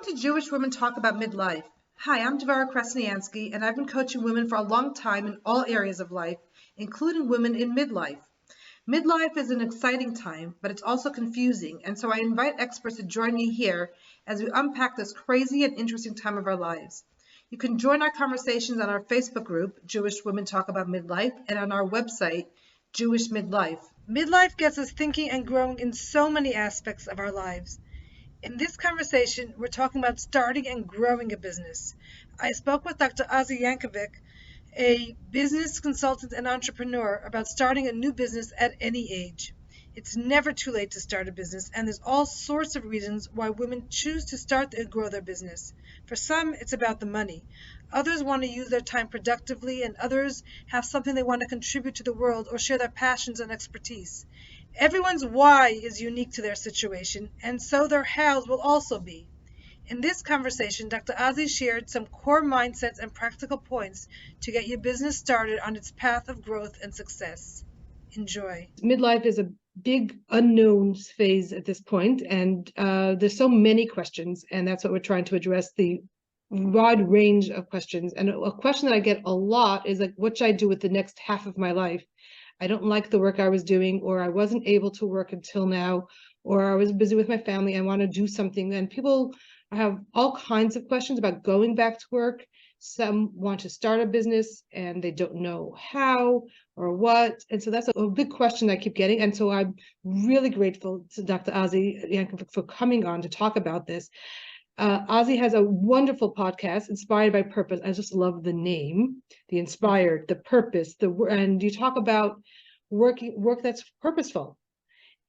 to Jewish Women Talk About Midlife. Hi, I'm Devora Krasnianski, and I've been coaching women for a long time in all areas of life, including women in midlife. Midlife is an exciting time, but it's also confusing, and so I invite experts to join me here as we unpack this crazy and interesting time of our lives. You can join our conversations on our Facebook group, Jewish Women Talk About Midlife, and on our website, Jewish Midlife. Midlife gets us thinking and growing in so many aspects of our lives. In this conversation, we're talking about starting and growing a business. I spoke with Dr. Azi Jankovic, a business consultant and entrepreneur, about starting a new business at any age. It's never too late to start a business, and there's all sorts of reasons why women choose to start and grow their business. For some, it's about the money. Others want to use their time productively, and others have something they want to contribute to the world or share their passions and expertise. Everyone's why is unique to their situation, and so their hows will also be. In this conversation, Dr. Azi shared some core mindsets and practical points to get your business started on its path of growth and success. Enjoy. Midlife is a big unknown phase at this point, and there's so many questions, and that's what we're trying to address, the wide range of questions. And a question that I get a lot is like, what should I do with the next half of my life? I don't like the work I was doing, or I wasn't able to work until now, or I was busy with my family. I want to do something. And people have all kinds of questions about going back to work. Some want to start a business and they don't know how or what. And so that's a big question I keep getting. And so I'm really grateful to Dr. Azi Jankovic for coming on to talk about this. Azi has a wonderful podcast, Inspired by Purpose. I just love the name, the inspired, the purpose, and you talk about work that's purposeful.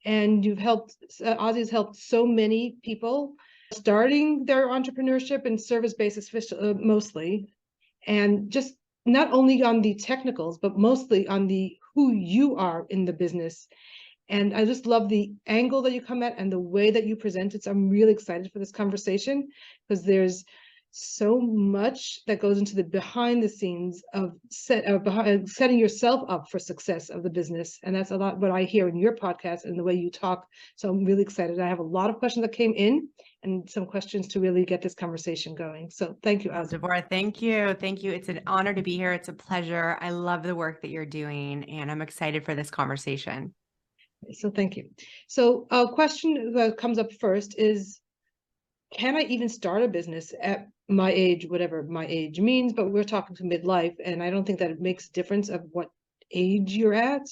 And Azi's helped so many people starting their entrepreneurship and service-based mostly, and just not only on the technicals, but mostly on the who you are in the business. And I just love the angle that you come at and the way that you present it. So I'm really excited for this conversation because there's so much that goes into the behind the scenes of setting yourself up for success of the business. And that's a lot what I hear in your podcast and the way you talk. So I'm really excited. I have a lot of questions that came in and some questions to really get this conversation going. So thank you, Azi. Devora, thank you. Thank you. It's an honor to be here. It's a pleasure. I love the work that you're doing, and I'm excited for this conversation. So thank you. So a question that comes up first is, can I even start a business at my age, whatever my age means? But we're talking to midlife, and I don't think that it makes a difference of what age you're at.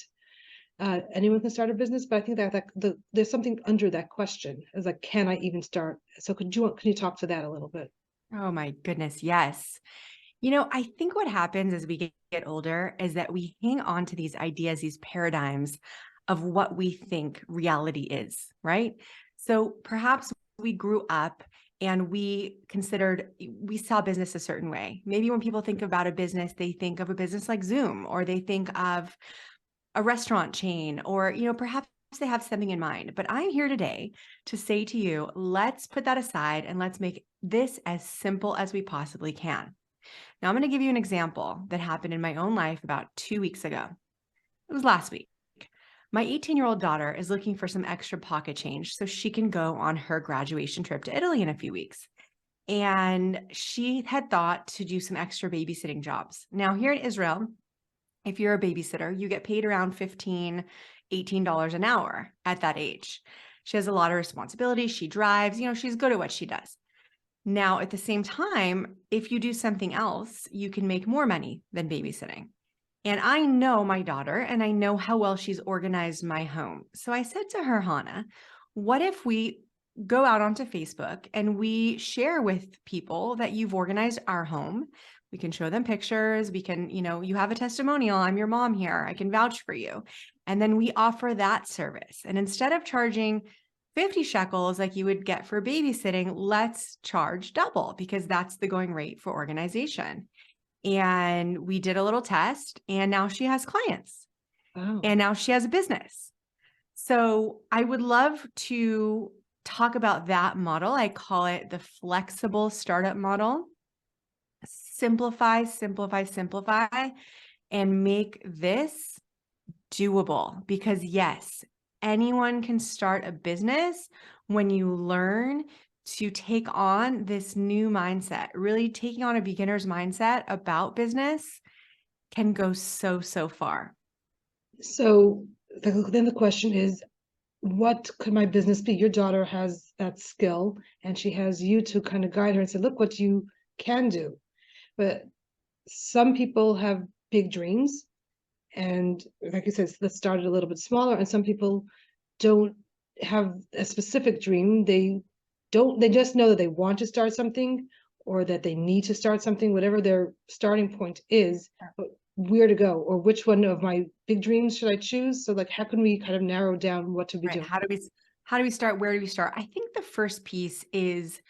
Anyone can start a business, but I think that there's something under that question. It's like, can I even start? So can you talk to that a little bit? Oh my goodness, yes. I think what happens as we get older is that we hang on to these ideas, these paradigms of what we think reality is, right? So perhaps we grew up and we saw business a certain way. Maybe when people think about a business, they think of a business like Zoom, or they think of a restaurant chain, or, perhaps they have something in mind. But I'm here today to say to you, let's put that aside and let's make this as simple as we possibly can. Now, I'm going to give you an example that happened in my own life about 2 weeks ago. It was last week. My 18-year-old daughter is looking for some extra pocket change so she can go on her graduation trip to Italy in a few weeks. And she had thought to do some extra babysitting jobs. Now, here in Israel, if you're a babysitter, you get paid around $15, $18 an hour at that age. She has a lot of responsibility. She drives, she's good at what she does. Now, at the same time, if you do something else, you can make more money than babysitting. And I know my daughter, and I know how well she's organized my home. So I said to her, Hannah, what if we go out onto Facebook and we share with people that you've organized our home? We can show them pictures. We can, you have a testimonial. I'm your mom here. I can vouch for you. And then we offer that service. And instead of charging 50 shekels like you would get for babysitting, let's charge double, because that's the going rate for organization. And we did a little test, and now she has clients. Wow. And now she has a business. So I would love to talk about that model. I call it the flexible startup model. Simplify, simplify, simplify, and make this doable. Because yes, anyone can start a business when you learn to take on this new mindset, really taking on a beginner's mindset about business can go so, so far. So then the question is, what could my business be? Your daughter has that skill, and she has you to kind of guide her and say, look what you can do. But some people have big dreams, and like you said, let's start it a little bit smaller. And some people don't have a specific dream. They just know that they want to start something, or that they need to start something, whatever their starting point is, but where to go, or which one of my big dreams should I choose? So like, how can we kind of narrow down what to be Right. doing? How do we start? Where do we start? I think the first piece is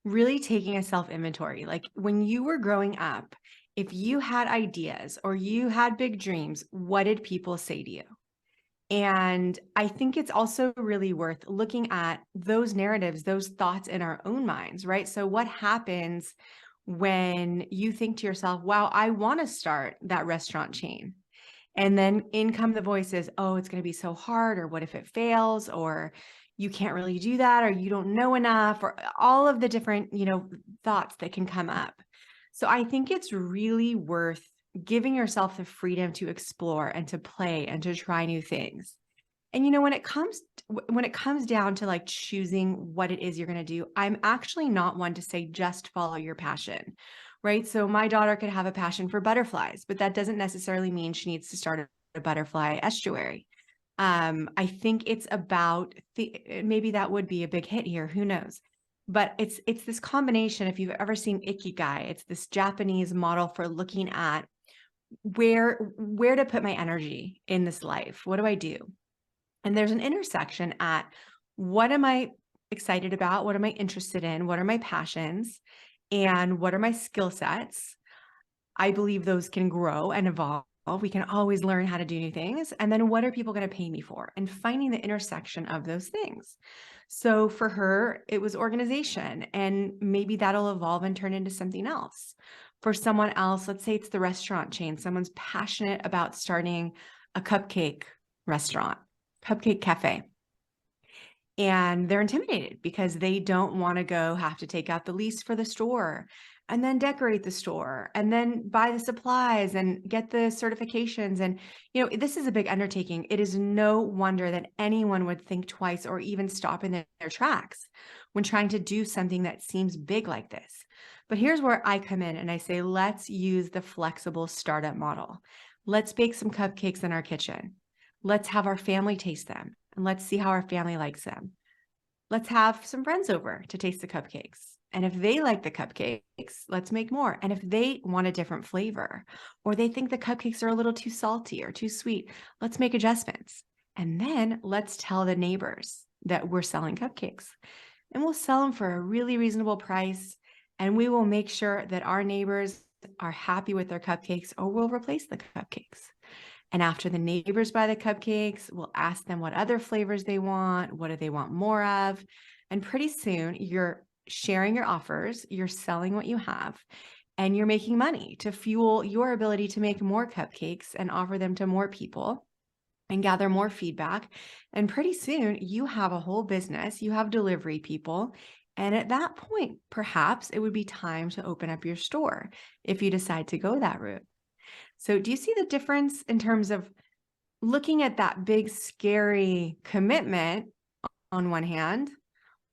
really taking a self inventory. Like when you were growing up, if you had ideas or you had big dreams, what did people say to you? And I think it's also really worth looking at those narratives, those thoughts in our own minds, right? So, what happens when you think to yourself, wow, I want to start that restaurant chain? And then in come the voices, oh, it's going to be so hard, or what if it fails, or you can't really do that, or you don't know enough, or all of the different, thoughts that can come up. So I think it's really worth giving yourself the freedom to explore and to play and to try new things. And when it comes down to like choosing what it is you're going to do, I'm actually not one to say just follow your passion, right? So my daughter could have a passion for butterflies, but that doesn't necessarily mean she needs to start a butterfly estuary. I think it's about maybe that would be a big hit here. Who knows? But it's this combination. If you've ever seen Ikigai, it's this Japanese model for looking at where to put my energy in this life. What do I do? And there's an intersection at what am I excited about? What am I interested in? What are my passions? And what are my skill sets? I believe those can grow and evolve. We can always learn how to do new things. And then what are people going to pay me for? And finding the intersection of those things. So for her, it was organization, and maybe that'll evolve and turn into something else. For someone else, let's say it's the restaurant chain. Someone's passionate about starting a cupcake restaurant, cupcake cafe. And they're intimidated because they don't want to have to take out the lease for the store and then decorate the store and then buy the supplies and get the certifications. And, this is a big undertaking. It is no wonder that anyone would think twice or even stop in their tracks when trying to do something that seems big like this. But here's where I come in and I say, let's use the flexible startup model. Let's bake some cupcakes in our kitchen. Let's have our family taste them. And let's see how our family likes them. Let's have some friends over to taste the cupcakes. And if they like the cupcakes, let's make more. And if they want a different flavor, or they think the cupcakes are a little too salty or too sweet, let's make adjustments. And then let's tell the neighbors that we're selling cupcakes. And we'll sell them for a really reasonable price. And we will make sure that our neighbors are happy with their cupcakes, or we'll replace the cupcakes. And after the neighbors buy the cupcakes, we'll ask them what other flavors they want. What do they want more of? And pretty soon you're sharing your offers, you're selling what you have, and you're making money to fuel your ability to make more cupcakes and offer them to more people and gather more feedback. And pretty soon you have a whole business, you have delivery people. And at that point, perhaps it would be time to open up your store if you decide to go that route. So do you see the difference in terms of looking at that big, scary commitment on one hand,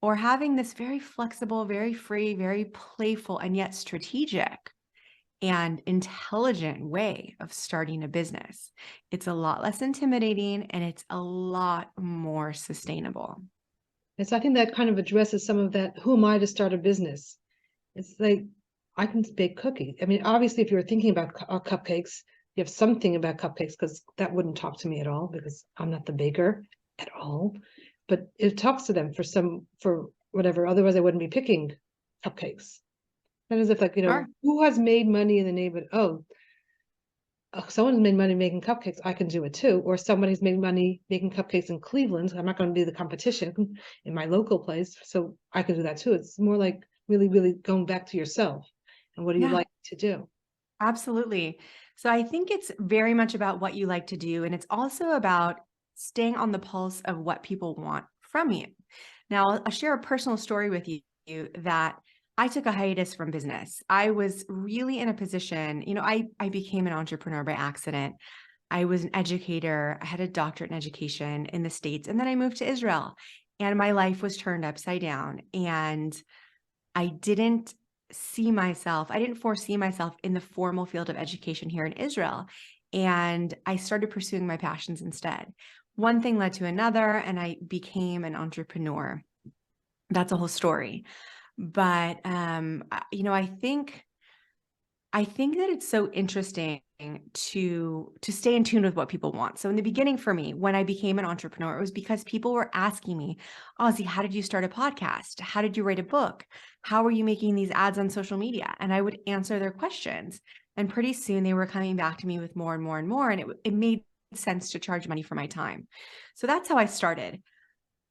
or having this very flexible, very free, very playful, and yet strategic and intelligent way of starting a business? It's a lot less intimidating and it's a lot more sustainable. And so I think that kind of addresses some of that. Who am I to start a business? It's like, I can bake cookies. I mean, obviously, if you're thinking about cupcakes, you have something about cupcakes, because that wouldn't talk to me at all, because I'm not the baker at all. But it talks to them for whatever. Otherwise, I wouldn't be picking cupcakes. And as if like, Sure. who has made money in the neighborhood? Oh, someone's made money making cupcakes, I can do it too. Or somebody's made money making cupcakes in Cleveland. I'm not going to be the competition in my local place, so I can do that too. It's more like really, really going back to yourself and what do you Yeah, like to do? absolutely. So I think it's very much about what you like to do. And it's also about staying on the pulse of what people want from you. Now, I'll share a personal story with you. that I took a hiatus from business. I was really in a position, I became an entrepreneur by accident. I was an educator. I had a doctorate in education in the States, and then I moved to Israel, and my life was turned upside down. And I didn't I didn't foresee myself in the formal field of education here in Israel. And I started pursuing my passions instead. One thing led to another, and I became an entrepreneur. That's a whole story. But I think that it's so interesting to stay in tune with what people want. So in the beginning for me, when I became an entrepreneur, it was because people were asking me, Azi, how did you start a podcast? How did you write a book? How are you making these ads on social media? And I would answer their questions. And pretty soon they were coming back to me with more and more and more. And it made sense to charge money for my time. So that's how I started.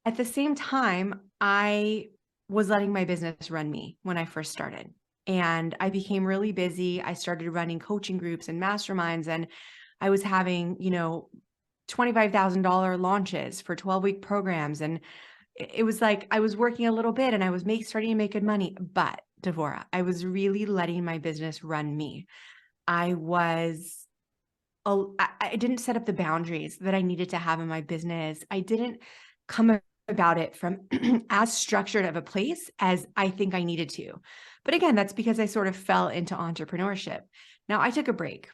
At the same time, I was letting my business run me when I first started. And I became really busy. I started running coaching groups and masterminds, and I was having, $25,000 launches for 12-week programs. And it was like I was working a little bit and I was starting to make good money. But Devora, I was really letting my business run me. I didn't set up the boundaries that I needed to have in my business. I didn't come about it from as structured of a place as I think I needed to. But again, that's because I sort of fell into entrepreneurship. Now I took a break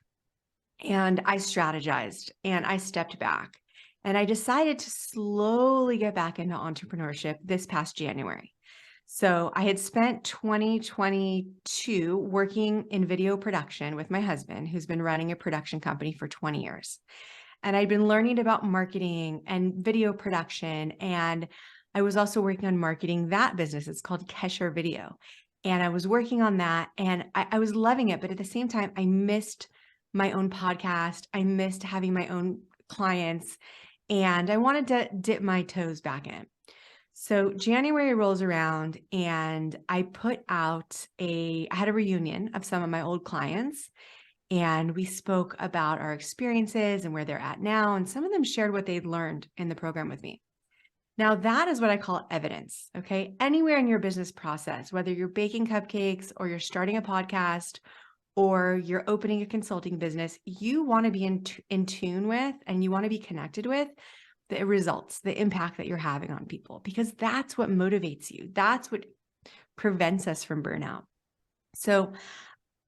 and I strategized and I stepped back and I decided to slowly get back into entrepreneurship this past January. So I had spent 2022 working in video production with my husband, who's been running a production company for 20 years. And I'd been learning about marketing and video production. And I was also working on marketing that business. It's called Kesher Video. And I was working on that and I was loving it. But at the same time, I missed my own podcast. I missed having my own clients. And I wanted to dip my toes back in. So January rolls around and I had a reunion of some of my old clients. And we spoke about our experiences and where they're at now. And some of them shared what they'd learned in the program with me. Now, that is what I call evidence, okay? Anywhere in your business process, whether you're baking cupcakes or you're starting a podcast or you're opening a consulting business, you want to be in tune with and you want to be connected with the results, the impact that you're having on people, because that's what motivates you. That's what prevents us from burnout. So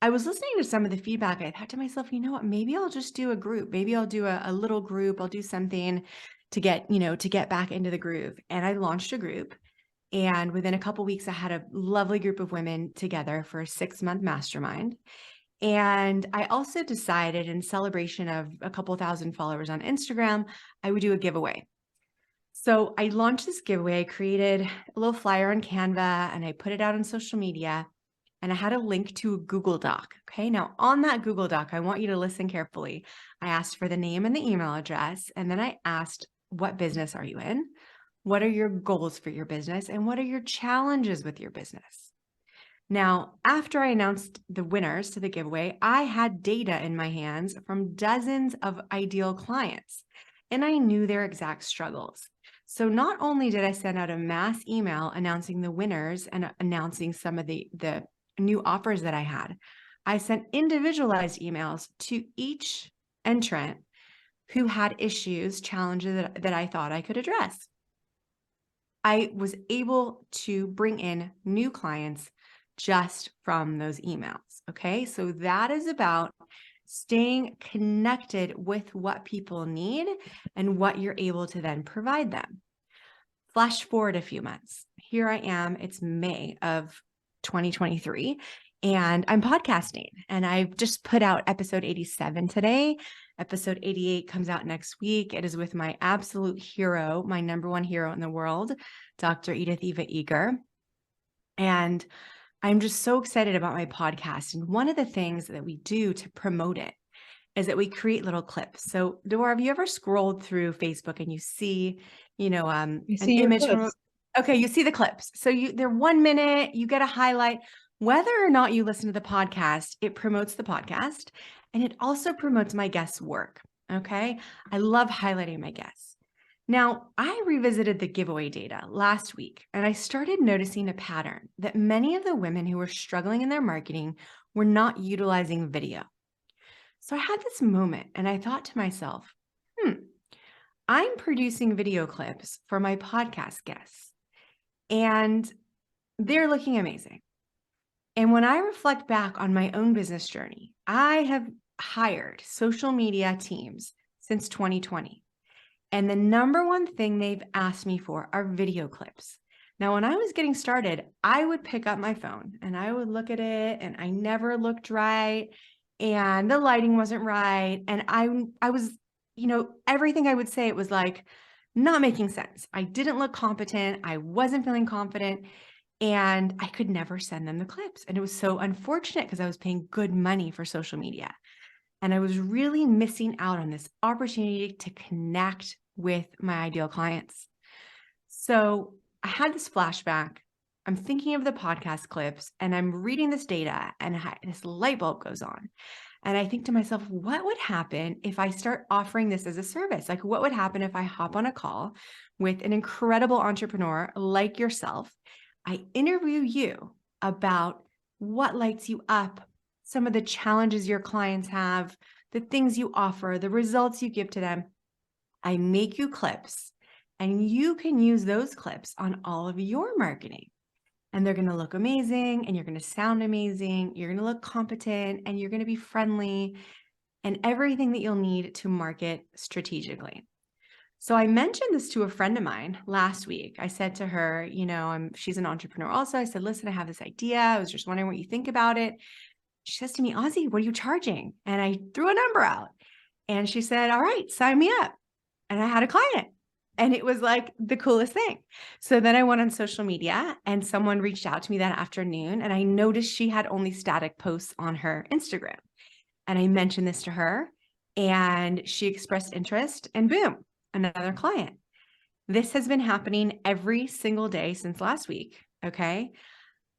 I was listening to some of the feedback. I thought to myself, you know what, maybe I'll just do a group. Maybe I'll do a little group. I'll do something to get back into the groove. And I launched a group. And within a couple of weeks, I had a lovely group of women together for a 6-month mastermind. And I also decided, in celebration of a couple thousand followers on Instagram, I would do a giveaway. So I launched this giveaway. I created a little flyer on Canva and I put it out on social media. And I had a link to a Google Doc. Okay. Now on that Google Doc, I want you to listen carefully. I asked for the name and the email address. And then I asked, what business are you in? What are your goals for your business? And what are your challenges with your business? Now, after I announced the winners to the giveaway, I had data in my hands from dozens of ideal clients, and I knew their exact struggles. So not only did I send out a mass email announcing the winners and announcing some of the new offers that I had, I sent individualized emails to each entrant who had issues, challenges that I thought I could address. I was able to bring in new clients just from those emails. Okay. So that is about staying connected with what people need and what you're able to then provide them. Flash forward a few months. Here I am. It's May of 2023 and I'm podcasting and I've just put out episode 87 today. Episode 88 comes out next week. It is with my absolute hero, my number one hero in the world, Dr. Edith Eva Eger. And I'm just so excited about my podcast. And one of the things that we do to promote it is that we create little clips. So Devora, have you ever scrolled through Facebook and you see, an image from, okay, you see the clips. So they're 1 minute, you get a highlight. Whether or not you listen to the podcast, it promotes the podcast and it also promotes my guests' work. Okay. I love highlighting my guests. Now, I revisited the giveaway data last week, and I started noticing a pattern that many of the women who were struggling in their marketing were not utilizing video. So I had this moment and I thought to myself, I'm producing video clips for my podcast guests, and they're looking amazing. And when I reflect back on my own business journey, I have hired social media teams since 2020. And the number one thing they've asked me for are video clips. Now, when I was getting started, I would pick up my phone and I would look at it and I never looked right and the lighting wasn't right. And I was, everything I would say, it was like not making sense. I didn't look competent. I wasn't feeling confident and I could never send them the clips. And it was so unfortunate because I was paying good money for social media. And I was really missing out on this opportunity to connect with my ideal clients. So I had this flashback. I'm thinking of the podcast clips and I'm reading this data and this light bulb goes on. And I think to myself, what would happen if I start offering this as a service? Like, what would happen if I hop on a call with an incredible entrepreneur like yourself? I interview you about what lights you up, some of the challenges your clients have, the things you offer, the results you give to them. I make you clips and you can use those clips on all of your marketing. And they're going to look amazing and you're going to sound amazing. You're going to look competent and you're going to be friendly and everything that you'll need to market strategically. So I mentioned this to a friend of mine last week. I said to her, she's an entrepreneur also. I said, listen, I have this idea. I was just wondering what you think about it. She says to me, Azi, what are you charging? And I threw a number out and she said, all right, sign me up. And I had a client and it was like the coolest thing. So then I went on social media and someone reached out to me that afternoon and I noticed she had only static posts on her Instagram. And I mentioned this to her and she expressed interest and boom, another client. This has been happening every single day since last week. Okay.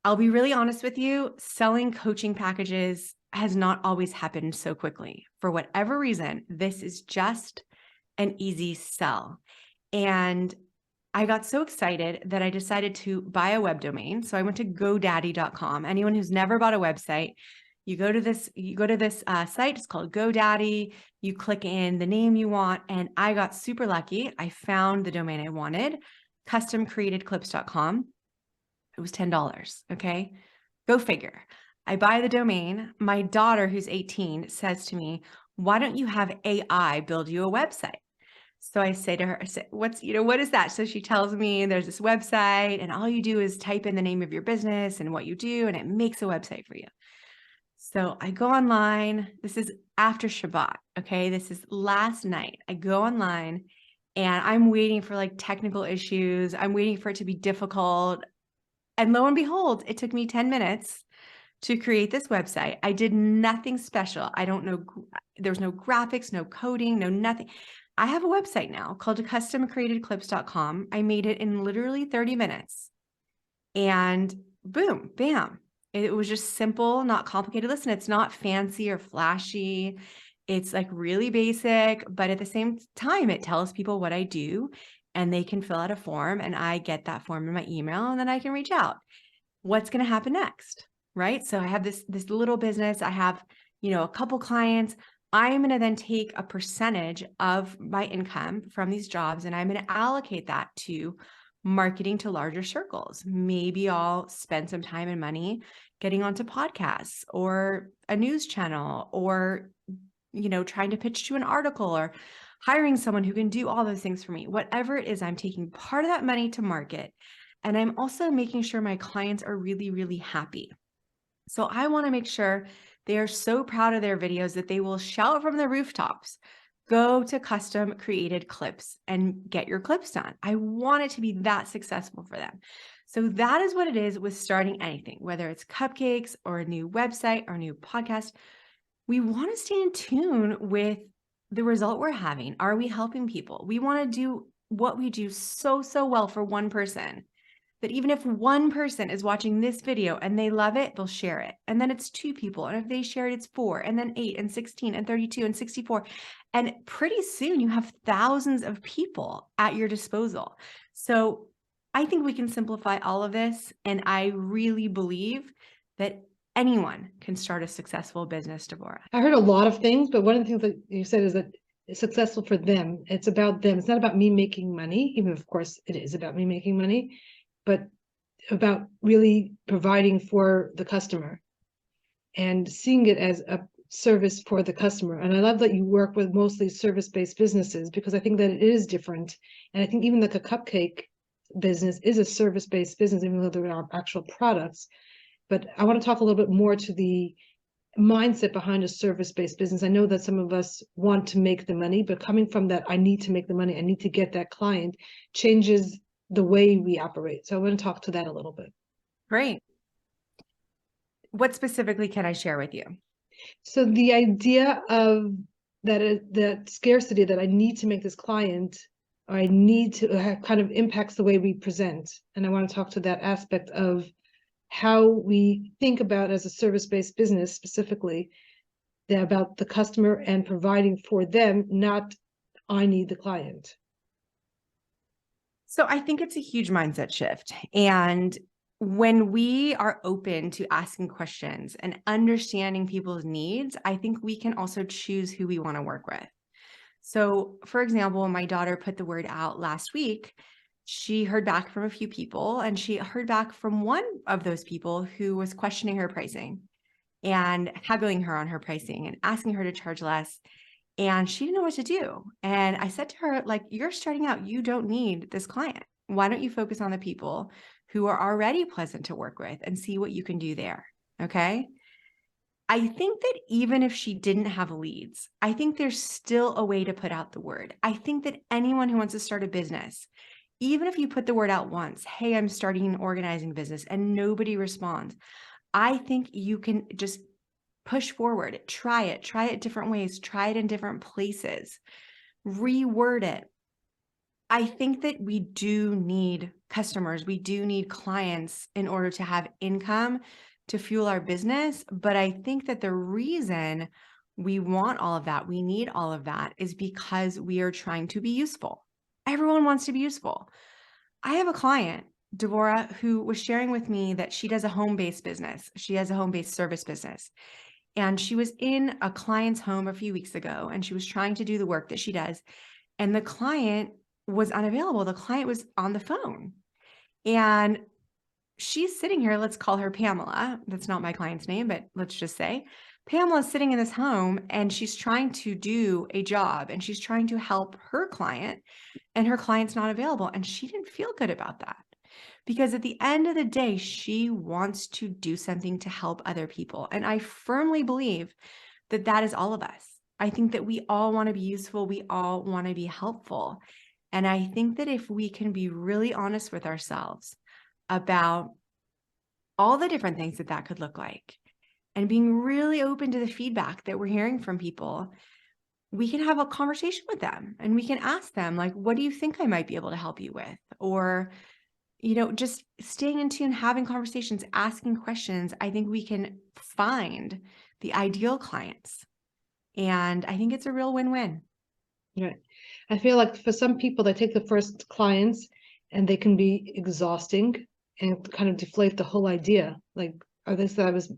I'll be really honest with you, selling coaching packages has not always happened so quickly. For whatever reason, this is just an easy sell. And I got so excited that I decided to buy a web domain. So I went to GoDaddy.com. Anyone who's never bought a website, you go to this site, it's called GoDaddy. You click in the name you want. And I got super lucky. I found the domain I wanted, customcreatedclips.com. It was $10. Okay. Go figure. I buy the domain. My daughter, who's 18, says to me, why don't you have AI build you a website? So I say to her, what is that? So she tells me there's this website and all you do is type in the name of your business and what you do, and it makes a website for you. So I go online. This is after Shabbat. Okay. This is last night. I go online and I'm waiting for like technical issues. I'm waiting for it to be difficult. And lo and behold, it took me 10 minutes to create this website. I did nothing special. I don't know. There's no graphics, no coding, no nothing. I have a website now called customcreatedclips.com. I made it in literally 30 minutes and boom, bam. It was just simple, not complicated. Listen, it's not fancy or flashy. It's like really basic, but at the same time, it tells people what I do and they can fill out a form and I get that form in my email and then I can reach out. What's going to happen next? Right? So I have this little business. I have, a couple clients. I'm going to then take a percentage of my income from these jobs and I'm going to allocate that to marketing to larger circles. Maybe I'll spend some time and money getting onto podcasts or a news channel or, trying to pitch to an article or hiring someone who can do all those things for me. Whatever it is, I'm taking part of that money to market. And I'm also making sure my clients are really, really happy. So I want to make sure they are so proud of their videos that they will shout from the rooftops, go to custom created clips and get your clips done. I want it to be that successful for them. So that is what it is with starting anything, whether it's cupcakes or a new website or a new podcast. We want to stay in tune with the result we're having. Are we helping people? We want to do what we do so well for one person, that even if one person is watching this video and they love it, they'll share it. And then it's 2 people. And if they share it, it's 4, and then 8 and 16 and 32 and 64. And pretty soon you have thousands of people at your disposal. So I think we can simplify all of this. And I really believe that anyone can start a successful business, Devora. I heard a lot of things, but one of the things that you said is that it's successful for them. It's about them. It's not about me making money, even if, of course, it is about me making money, but about really providing for the customer and seeing it as a service for the customer. And I love that you work with mostly service-based businesses, because I think that it is different. And I think even like a cupcake business is a service-based business, even though there are actual products. But I want to talk a little bit more to the mindset behind a service-based business. I know that some of us want to make the money, but coming from that, I need to make the money, I need to get that client, changes the way we operate. So I want to talk to that a little bit. Great. What specifically can I share with you? So the idea of that scarcity, that I need to make this client, or I need to kind of impacts the way we present. And I want to talk to that aspect of how we think about as a service-based business specifically, about the customer and providing for them, not I need the client. So I think it's a huge mindset shift. And when we are open to asking questions and understanding people's needs, I think we can also choose who we want to work with. So, for example, my daughter put the word out last week. She heard back from a few people, and she heard back from one of those people who was questioning her pricing and haggling her on her pricing and asking her to charge less. And she didn't know what to do. And I said to her, like, you're starting out, you don't need this client. Why don't you focus on the people who are already pleasant to work with and see what you can do there? Okay. I think that even if she didn't have leads, I think there's still a way to put out the word. I think that anyone who wants to start a business, even if you put the word out once, hey, I'm starting an organizing business, and nobody responds, I think you can just push forward, try it different ways, try it in different places, reword it. I think that we do need customers, we do need clients in order to have income to fuel our business. But I think that the reason we want all of that, we need all of that, is because we are trying to be useful. Everyone wants to be useful. I have a client, Devora, who was sharing with me that she does a home-based business. She has a home-based service business. And she was in a client's home a few weeks ago, and she was trying to do the work that she does. And the client was unavailable. The client was on the phone. And she's sitting here. Let's call her Pamela. That's not my client's name, but let's just say Pamela's sitting in this home, and she's trying to do a job, and she's trying to help her client, and her client's not available. And she didn't feel good about that. Because at the end of the day, she wants to do something to help other people. And I firmly believe that that is all of us. I think that we all want to be useful. We all want to be helpful. And I think that if we can be really honest with ourselves about all the different things that that could look like, and being really open to the feedback that we're hearing from people, we can have a conversation with them, and we can ask them, like, what do you think I might be able to help you with? Or just staying in tune, having conversations, asking questions. I think we can find the ideal clients. And I think it's a real win-win. Right. I feel like for some people, they take the first clients and they can be exhausting and kind of deflate the whole idea. Like, I think that was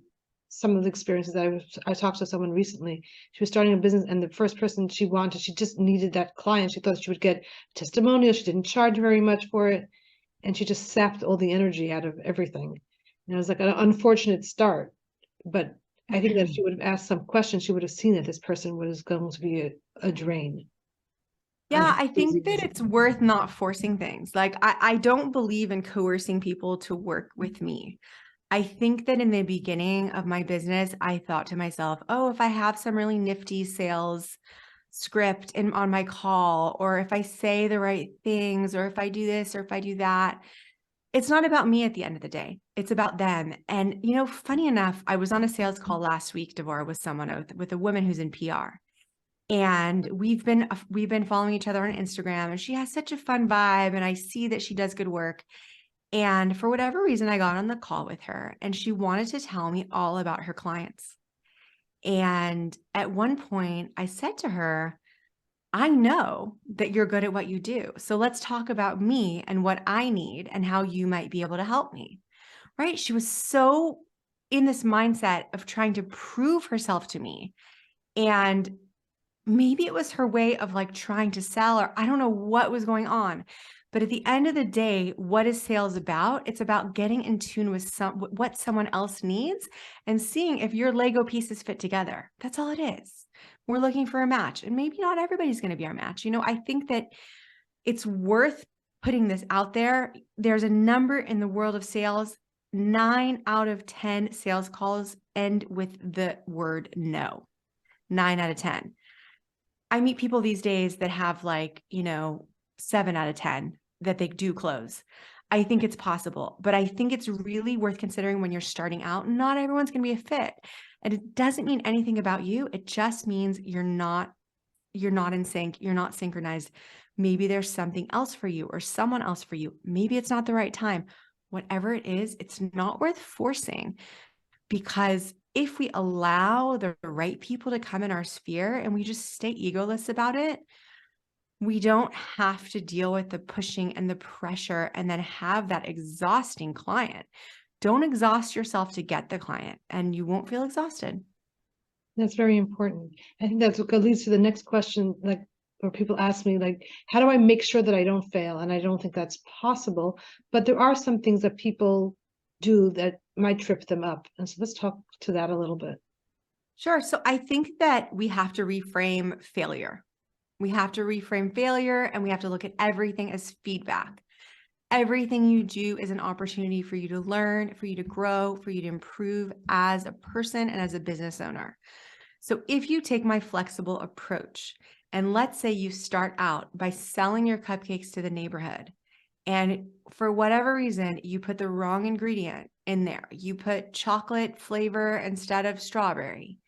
some of the experiences I talked to someone recently. She was starting a business, and the first person she wanted, she just needed that client. She thought she would get testimonial. She didn't charge very much for it. And she just sapped all the energy out of everything. And it was like an unfortunate start. But I think that if she would have asked some questions, she would have seen that this person was going to be a drain. Yeah, I think that it's worth not forcing things. Like, I don't believe in coercing people to work with me. I think that in the beginning of my business, I thought to myself, oh, if I have some really nifty sales script on my call, or if I say the right things, or if I do this, or if I do that, it's not about me at the end of the day. It's about them. And, funny enough, I was on a sales call last week, Devora, with someone, with a woman who's in PR. And we've been following each other on Instagram, and she has such a fun vibe, and I see that she does good work. And for whatever reason, I got on the call with her, and she wanted to tell me all about her clients. And at one point I said to her, I know that you're good at what you do. So let's talk about me and what I need and how you might be able to help me. Right? She was so in this mindset of trying to prove herself to me. And maybe it was her way of like trying to sell, or I don't know what was going on. But at the end of the day, what is sales about? It's about getting in tune with what someone else needs and seeing if your Lego pieces fit together. That's all it is. We're looking for a match, and maybe not everybody's going to be our match. I think that it's worth putting this out there. There's a number in the world of sales. 9 out of 10 sales calls end with the word no. 9 out of 10. I meet people these days that have 7 out of 10 that they do close. I think it's possible, but I think it's really worth considering when you're starting out. Not everyone's going to be a fit. And it doesn't mean anything about you. It just means you're not in sync. You're not synchronized. Maybe there's something else for you or someone else for you. Maybe it's not the right time. Whatever it is, it's not worth forcing, because if we allow the right people to come in our sphere and we just stay egoless about it, we don't have to deal with the pushing and the pressure and then have that exhausting client. Don't exhaust yourself to get the client, and you won't feel exhausted. That's very important. I think that's what leads to the next question, where people ask me, how do I make sure that I don't fail? And I don't think that's possible, but there are some things that people do that might trip them up. And so let's talk to that a little bit. Sure. So I think that we have to reframe failure. We have to reframe failure, and we have to look at everything as feedback. Everything you do is an opportunity for you to learn, for you to grow, for you to improve as a person and as a business owner. So if you take my flexible approach, and let's say you start out by selling your cupcakes to the neighborhood, and for whatever reason, you put the wrong ingredient in there. You put chocolate flavor instead of strawberry,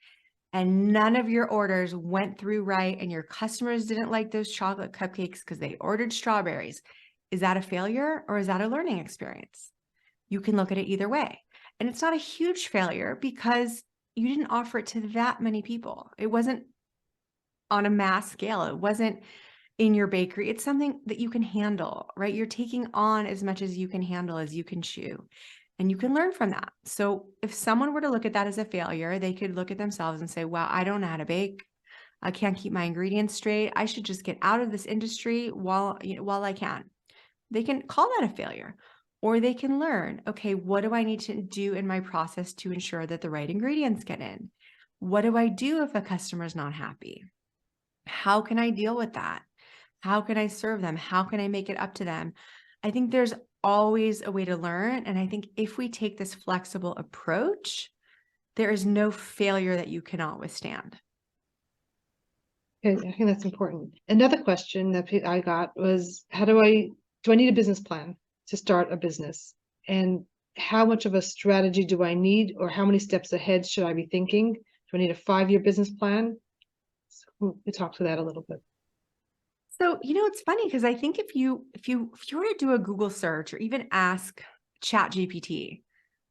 and none of your orders went through right, and your customers didn't like those chocolate cupcakes because they ordered strawberries. Is that a failure, or is that a learning experience? You can look at it either way. And it's not a huge failure because you didn't offer it to that many people. It wasn't on a mass scale. It wasn't in your bakery. It's something that you can handle, right? You're taking on as much as you can handle, as you can chew, and you can learn from that. So if someone were to look at that as a failure, they could look at themselves and say, wow, I don't know how to bake. I can't keep my ingredients straight. I should just get out of this industry while I can. They can call that a failure. Or they can learn, okay, what do I need to do in my process to ensure that the right ingredients get in? What do I do if a customer is not happy? How can I deal with that? How can I serve them? How can I make it up to them? I think there's always a way to learn. And I think if we take this flexible approach, there is no failure that you cannot withstand. Okay, I think that's important. Another question that I got was, do I need a business plan to start a business? And how much of a strategy do I need, or how many steps ahead should I be thinking? Do I need a 5-year business plan? So we talk to that a little bit. So, it's funny because I think if you were to do a Google search or even ask ChatGPT,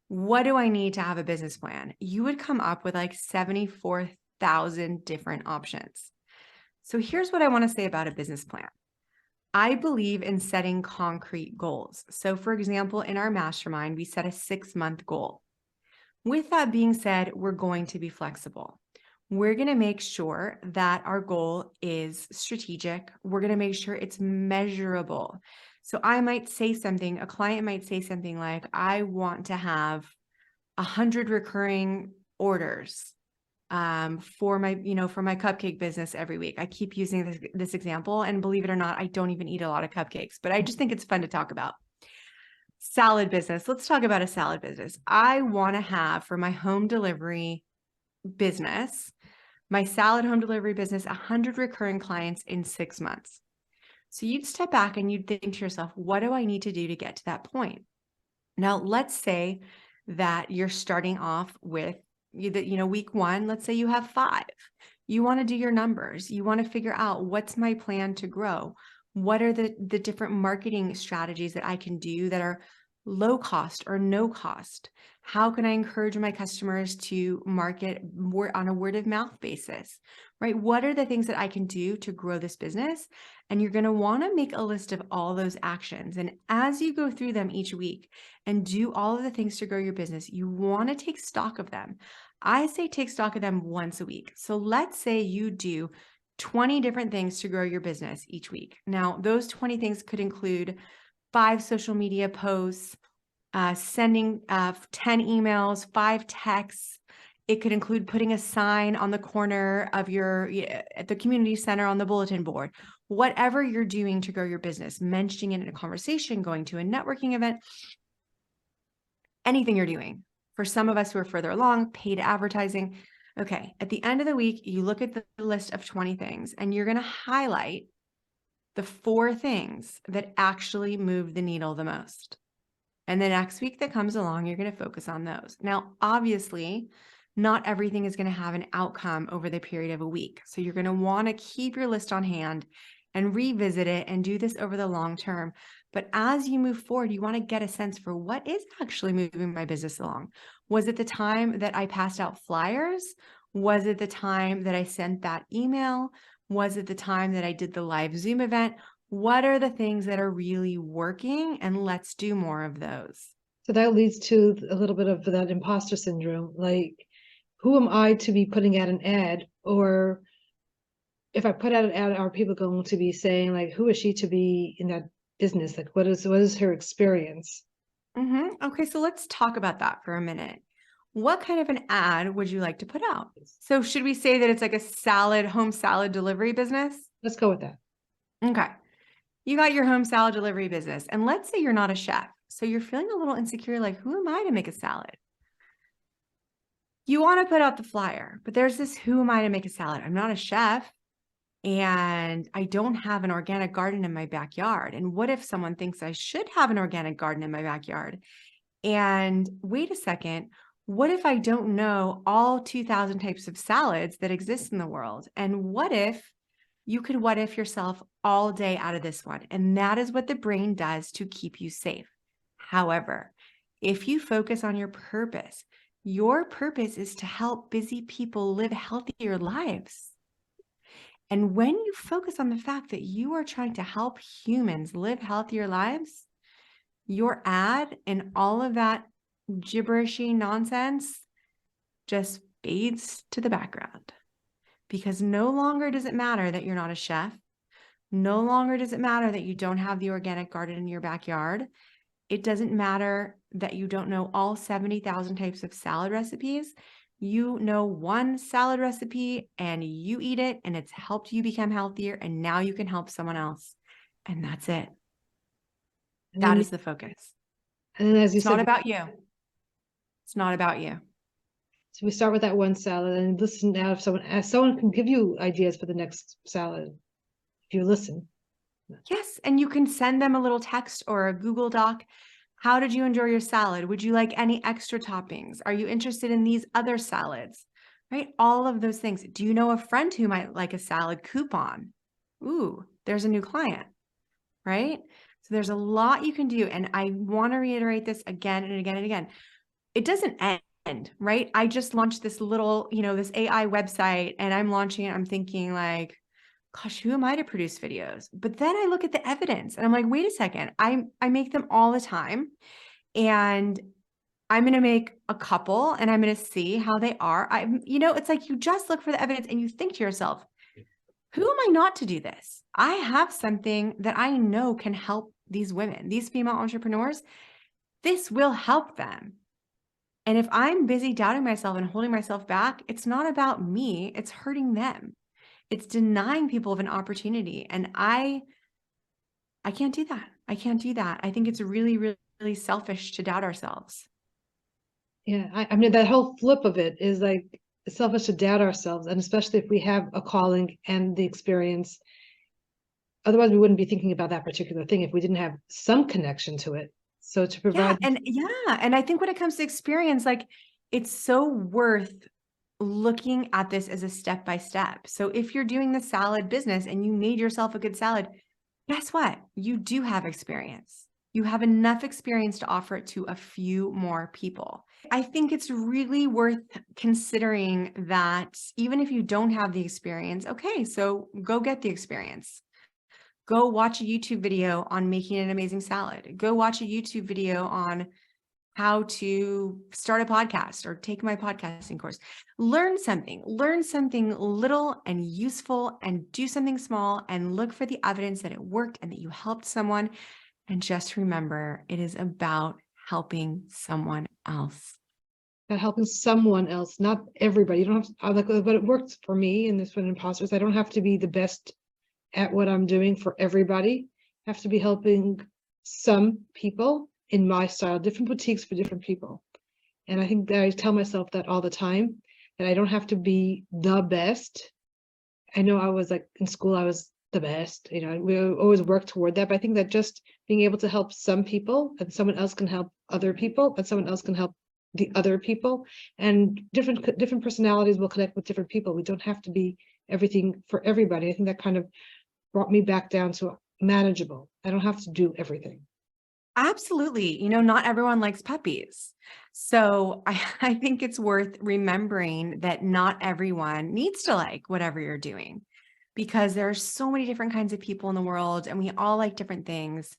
what do I need to have a business plan? You would come up with like 74,000 different options. So here's what I want to say about a business plan. I believe in setting concrete goals. So for example, in our mastermind, we set a 6-month goal. With that being said, we're going to be flexible. We're going to make sure that our goal is strategic. We're going to make sure it's measurable. So I might say something, a client might say something like, I want to have 100 recurring orders for my cupcake business every week. I keep using this example, and believe it or not, I don't even eat a lot of cupcakes, but I just think it's fun to talk about. Salad business. Let's talk about a salad business. I want to have, for my home delivery business, my salad home delivery business, 100 recurring clients in 6 months. So you'd step back and you'd think to yourself, what do I need to do to get to that point? Now, let's say that you're starting off with week 1, let's say you have 5. You want to do your numbers. You want to figure out, what's my plan to grow? What are the different marketing strategies that I can do that are low cost or no cost? How can I encourage my customers to market on a word of mouth basis, right? What are the things that I can do to grow this business? And you're going to want to make a list of all those actions. And as you go through them each week and do all of the things to grow your business, you want to take stock of them. I say take stock of them once a week. So let's say you do 20 different things to grow your business each week. Now, those 20 things could include 5 social media posts, sending 10 emails, 5 texts. It could include putting a sign on the corner of at the community center on the bulletin board. Whatever you're doing to grow your business, mentioning it in a conversation, going to a networking event, anything you're doing. For some of us who are further along, paid advertising. Okay, at the end of the week, you look at the list of 20 things and you're going to highlight the 4 things that actually move the needle the most. And the next week that comes along, you're going to focus on those. Now, obviously, not everything is going to have an outcome over the period of a week. So you're going to want to keep your list on hand and revisit it and do this over the long term. But as you move forward, you want to get a sense for what is actually moving my business along. Was it the time that I passed out flyers? Was it the time that I sent that email? Was it the time that I did the live Zoom event? What are the things that are really working? And let's do more of those. So that leads to a little bit of that imposter syndrome. Like, who am I to be putting out an ad? Or if I put out an ad, are people going to be saying, like, who is she to be in that business? Like, what is her experience? Okay, so let's talk about that for a minute. What kind of an ad would you like to put out? So should we say that it's like a home salad delivery business? Let's go with that. Okay. You got your home salad delivery business, and let's say you're not a chef. So you're feeling a little insecure, like, who am I to make a salad? You want to put out the flyer, but there's this, who am I to make a salad? I'm not a chef and I don't have an organic garden in my backyard. And what if someone thinks I should have an organic garden in my backyard? And wait a second, what if I don't know all 2,000 types of salads that exist in the world? And what if you could what if yourself all day out of this one? And that is what the brain does to keep you safe. However, if you focus on your purpose is to help busy people live healthier lives. And when you focus on the fact that you are trying to help humans live healthier lives, your ad and all of that gibberishy nonsense just fades to the background. Because no longer does it matter that you're not a chef. No longer does it matter that you don't have the organic garden in your backyard. It doesn't matter that you don't know all 70,000 types of salad recipes. You know one salad recipe and you eat it and it's helped you become healthier and now you can help someone else. And that's it. That is the focus. And then, as you It's said, not about you. It's not about you. So we start with that one salad and listen now if someone can give you ideas for the next salad if you listen. Yes, and you can send them a little text or a Google Doc. How did you enjoy your salad? Would you like any extra toppings? Are you interested in these other salads? Right? All of those things. Do you know a friend who might like a salad coupon? Ooh, there's a new client, right? So there's a lot you can do. And I want to reiterate this again and again and again. It doesn't end, right? I just launched this little, this AI website and I'm launching it. I'm thinking like, gosh, who am I to produce videos? But then I look at the evidence and I'm like, wait a second, I make them all the time. And I'm going to make a couple and I'm going to see how they are. It's like you just look for the evidence and you think to yourself, who am I not to do this? I have something that I know can help these women, these female entrepreneurs. This will help them. And if I'm busy doubting myself and holding myself back, it's not about me, it's hurting them. It's denying people of an opportunity. And I can't do that. I can't do that. I think it's really, really, really selfish to doubt ourselves. Yeah, I mean, that whole flip of it is like it's selfish to doubt ourselves, and especially if we have a calling and the experience. Otherwise, we wouldn't be thinking about that particular thing if we didn't have some connection to it. So to provide, and I think when it comes to experience, like it's so worth looking at this as a step by step. So if you're doing the salad business and you made yourself a good salad, guess what? You do have experience. You have enough experience to offer it to a few more people. I think it's really worth considering that even if you don't have the experience, okay, so go get the experience. Go watch a YouTube video on making an amazing salad. Go watch a YouTube video on how to start a podcast or take my podcasting course. Learn something little and useful, and do something small and look for the evidence that it worked and that you helped someone. And just remember, it is about helping someone else. About helping someone else, not everybody. You don't have to, but it worked for me in this one, imposters. I don't have to be the best at what I'm doing for everybody. I have to be helping some people in my style, different boutiques for different people. And I think that I tell myself that all the time, that I don't have to be the best. I know I was like in school, I was the best, we always work toward that. But I think that just being able to help some people, and someone else can help other people, and someone else can help the other people, and different personalities will connect with different people. We don't have to be everything for everybody. I think that kind of brought me back down to manageable. I don't have to do everything. Absolutely. Not everyone likes puppies. So I think it's worth remembering that not everyone needs to like whatever you're doing, because there are so many different kinds of people in the world and we all like different things.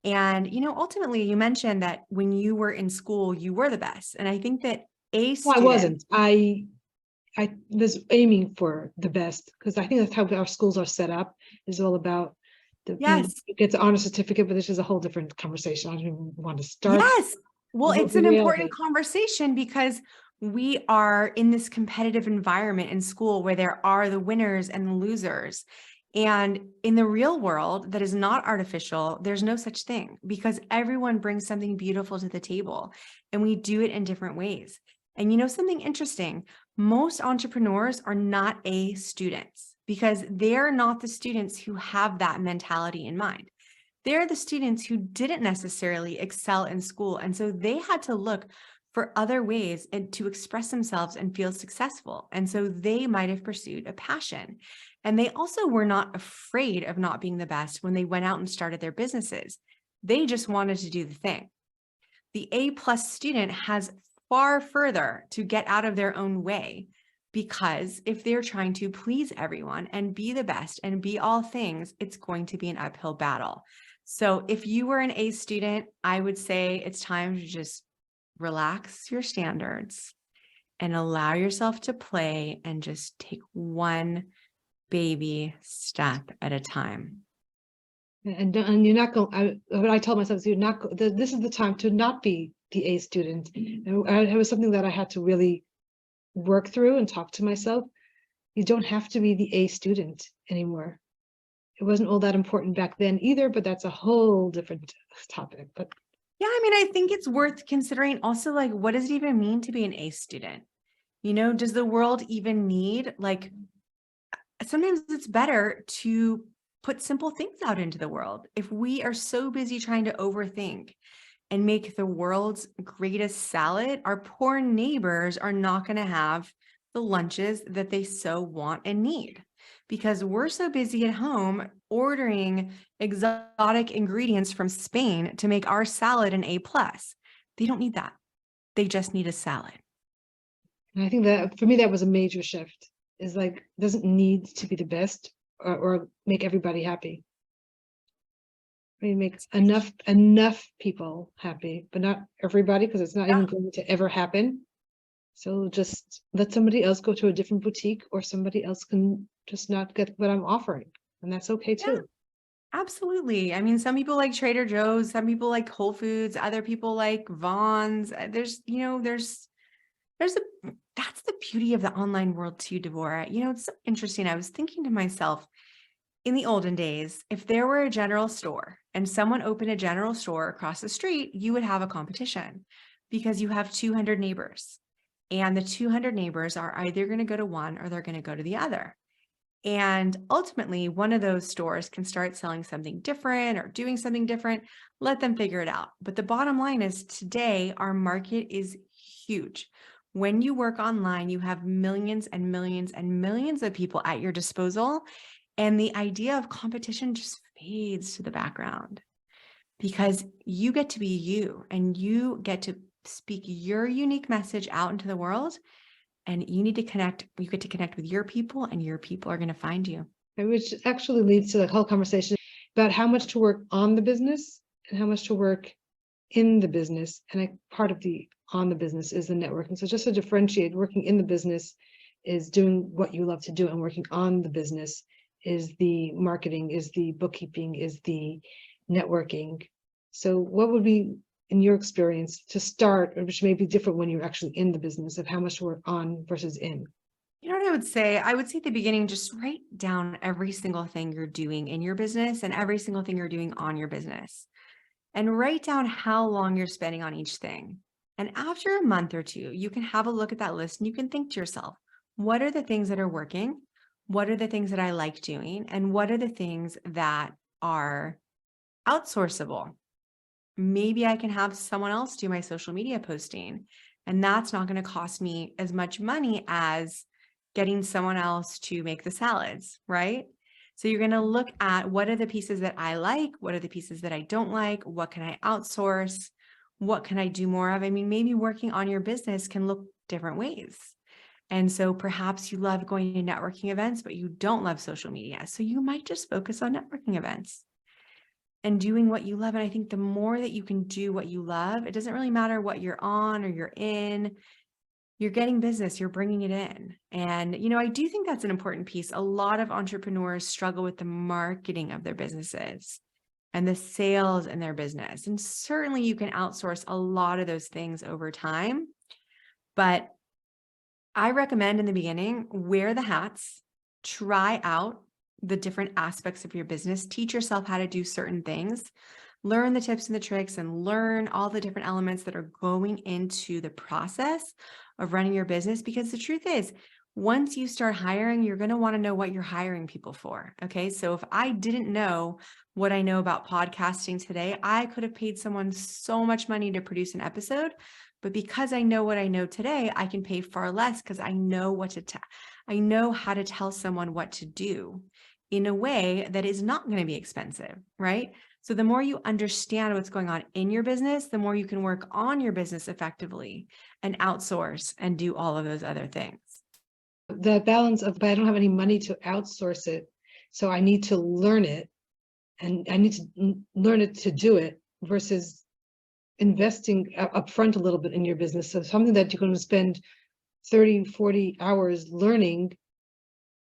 And, ultimately you mentioned that when you were in school, you were the best. And I think that a Well, I student, wasn't. I was aiming for the best, because I think that's how our schools are set up. Is all about yes, you get the honor certificate, but this is a whole different conversation. I don't even want to start. yes. Well, it's the an real important thing. conversation because we are in this competitive environment in school where there are the winners and the losers. And in the real world that is not artificial, there's no such thing, because everyone brings something beautiful to the table and we do it in different ways. And something interesting, most entrepreneurs are not A students, because they're not the students who have that mentality in mind. They're the students who didn't necessarily excel in school. And so they had to look for other ways and to express themselves and feel successful. And so they might have pursued a passion. And they also were not afraid of not being the best when they went out and started their businesses. They just wanted to do the thing. The A+ student has far further to get out of their own way, because if they're trying to please everyone and be the best and be all things, it's going to be an uphill battle. So if you were an A student, I would say it's time to just relax your standards and allow yourself to play and just take one baby step at a time. And you're not going. What I told myself is, you're not. This is the time to not be the A student. And it was something that I had to really work through and talk to myself. You don't have to be the A student anymore. It wasn't all that important back then either, but that's a whole different topic. But yeah, I think it's worth considering also, like, what does it even mean to be an A student? Does the world even need, sometimes it's better to put simple things out into the world. If we are so busy trying to overthink and make the world's greatest salad, our poor neighbors are not going to have the lunches that they so want and need, because we're so busy at home ordering exotic ingredients from Spain to make our salad an A+. They don't need that. They just need a salad. I think that for me, that was a major shift. Is like, doesn't need to be the best or make everybody happy. I mean, make enough people happy, but not everybody, because it's not even going to ever happen. So just let somebody else go to a different boutique, or somebody else can just not get what I'm offering. And that's okay too. Yeah, absolutely. Some people like Trader Joe's, some people like Whole Foods, other people like Vaughn's. That's the beauty of the online world too, Devora. It's so interesting. I was thinking to myself, in the olden days, if there were a general store and someone opened a general store across the street, you would have a competition, because you have 200 neighbors. And the 200 neighbors are either going to go to one or they're going to go to the other. And ultimately, one of those stores can start selling something different or doing something different. Let them figure it out. But the bottom line is, today, our market is huge. When you work online, you have millions and millions and millions of people at your disposal. And the idea of competition just fades to the background, because you get to be you and you get to speak your unique message out into the world. And you need to connect, you get to connect with your people, and your people are going to find you. Which actually leads to the whole conversation about how much to work on the business and how much to work in the business. And part of the on the business is the networking. So just to differentiate, working in the business is doing what you love to do, and working on the business is the marketing, is the bookkeeping, is the networking. So what would be, in your experience, to start, or which may be different when you're actually in the business, of how much to work on versus in? You know what I would say? I would say at the beginning, just write down every single thing you're doing in your business and every single thing you're doing on your business, and write down how long you're spending on each thing. And after a month or two, you can have a look at that list and you can think to yourself, what are the things that are working? What are the things that I like doing? And what are the things that are outsourceable? Maybe I can have someone else do my social media posting, and that's not going to cost me as much money as getting someone else to make the salads, right? So you're going to look at, what are the pieces that I like? What are the pieces that I don't like? What can I outsource? What can I do more of? I mean, maybe working on your business can look different ways. And so perhaps you love going to networking events, but you don't love social media. So you might just focus on networking events and doing what you love. And I think the more that you can do what you love, it doesn't really matter what you're on or you're in, you're getting business, you're bringing it in. And, I do think that's an important piece. A lot of entrepreneurs struggle with the marketing of their businesses and the sales in their business. And certainly you can outsource a lot of those things over time. But I recommend in the beginning, wear the hats, try out the different aspects of your business, teach yourself how to do certain things, learn the tips and the tricks, and learn all the different elements that are going into the process of running your business. Because the truth is, once you start hiring, you're going to want to know what you're hiring people for. Okay. So if I didn't know what I know about podcasting today, I could have paid someone so much money to produce an episode. But because I know what I know today, I can pay far less because I know I know how to tell someone what to do in a way that is not going to be expensive, right? So the more you understand what's going on in your business, the more you can work on your business effectively and outsource and do all of those other things. The balance of, but I don't have any money to outsource it, so I need to learn it, and I need to learn it to do it, versus investing upfront a little bit in your business. So something that you're going to spend 30, 40 hours learning,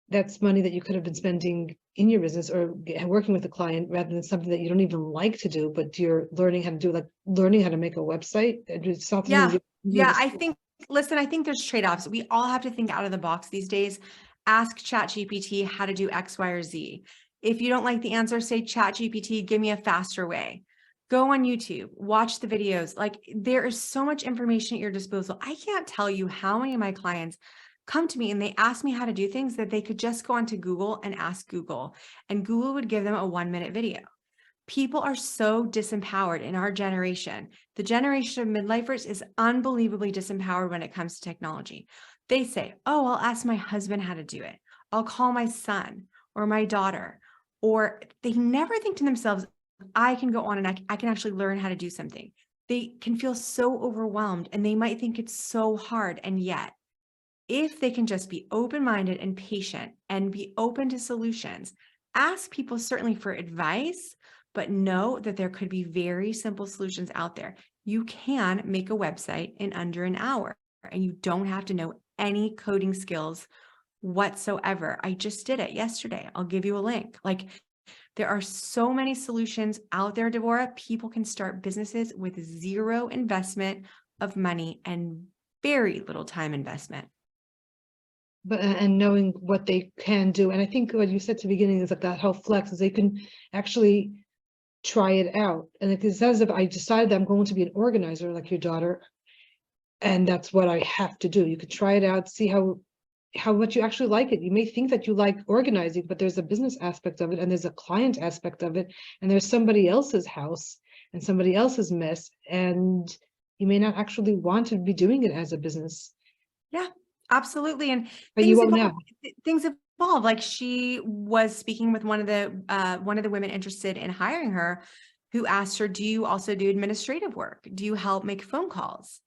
that's money that you could have been spending in your business or working with a client, rather than something that you don't even like to do, but you're learning how to do, like learning how to make a website. It's not something Yeah. I think there's trade-offs. We all have to think out of the box these days. Ask ChatGPT how to do X, Y, or Z. If you don't like the answer, say, ChatGPT, give me a faster way. Go on YouTube, watch the videos. Like, there is so much information at your disposal. I can't tell you how many of my clients come to me and they ask me how to do things that they could just go onto Google and ask Google, and Google would give them a 1-minute video. People are so disempowered in our generation. The generation of midlifers is unbelievably disempowered when it comes to technology. They say, oh, I'll ask my husband how to do it. I'll call my son or my daughter. Or they never think to themselves, I can go on and I can actually learn how to do something. They can feel so overwhelmed and they might think it's so hard. And yet, if they can just be open-minded and patient and be open to solutions, ask people certainly for advice, but know that there could be very simple solutions out there. You can make a website in under an hour, and you don't have to know any coding skills whatsoever. I just did it yesterday. I'll give you a link. Like, there are so many solutions out there, Devora. People can start businesses with zero investment of money and very little time investment. But and knowing what they can do. And I think what you said to the beginning is like that whole flex, is they can actually try it out. And it says, if I decide that I'm going to be an organizer like your daughter, and that's what I have to do, you could try it out, see how much you actually like it. You may think that you like organizing, but there's a business aspect of it, and there's a client aspect of it, and there's somebody else's house and somebody else's mess, and you may not actually want to be doing it as a business. Yeah, absolutely. And But you won't know. Things evolve. Like, she was speaking with one of the women interested in hiring her, who asked her, do you also do administrative work? Do you help make phone calls?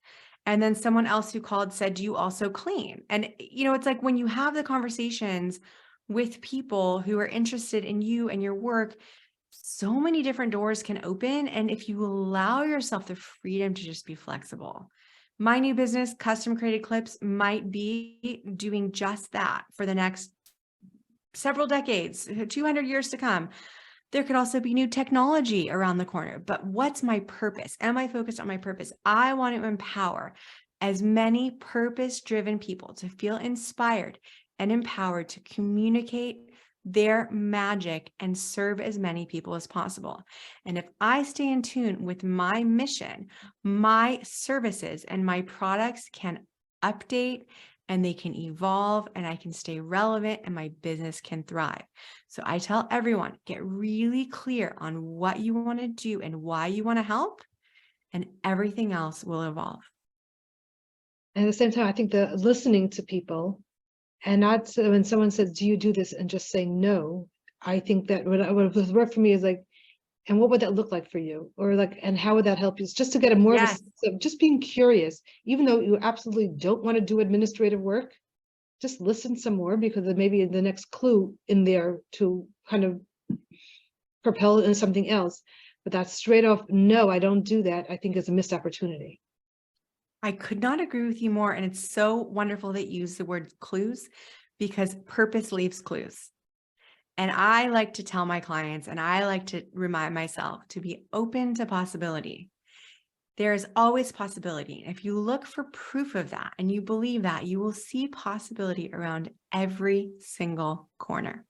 And then someone else who called said, do you also clean? And, it's like when you have the conversations with people who are interested in you and your work, so many different doors can open. And if you allow yourself the freedom to just be flexible, my new business, Custom Created Clips, might be doing just that for the next several decades, 200 years to come. There could also be new technology around the corner. But what's my purpose? Am I focused on my purpose? I want to empower as many purpose-driven people to feel inspired and empowered to communicate their magic and serve as many people as possible. And if I stay in tune with my mission, my services and my products can update and they can evolve and I can stay relevant and my business can thrive. So I tell everyone, get really clear on what you want to do and why you want to help, and everything else will evolve. And at the same time, I think the listening to people and not when someone says, do you do this? And just saying no, I think that what has worked for me is like, and what would that look like for you? Or like, and how would that help you? It's just to get a more of a sense of just being curious, even though you absolutely don't want to do administrative work, just listen some more because there may be the next clue in there to kind of propel into something else. But that straight off, no, I don't do that, I think is a missed opportunity. I could not agree with you more. And it's so wonderful that you use the word clues because purpose leaves clues. And I like to tell my clients and I like to remind myself to be open to possibility. There is always possibility. If you look for proof of that and you believe that, you will see possibility around every single corner.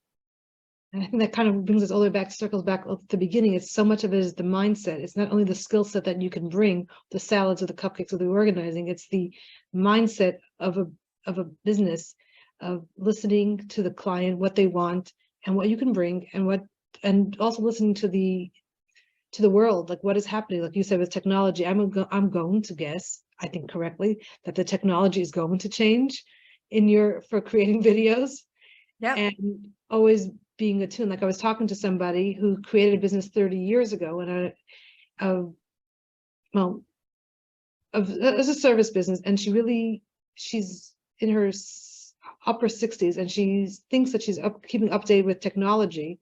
And I think that kind of brings us all the way back, circles back to the beginning. It's so much of it is the mindset. It's not only the skill set that you can bring, the salads or the cupcakes or the organizing, it's the mindset of a business, of listening to the client, what they want and what you can bring and also listening to the world, like what is happening. Like you said with technology, I'm going to guess, I think correctly, that the technology is going to change for creating videos. Yep. And always being attuned. Like I was talking to somebody who created a business 30 years ago and as a service business, and she's in her upper 60s and she thinks that she's keeping updated with technology.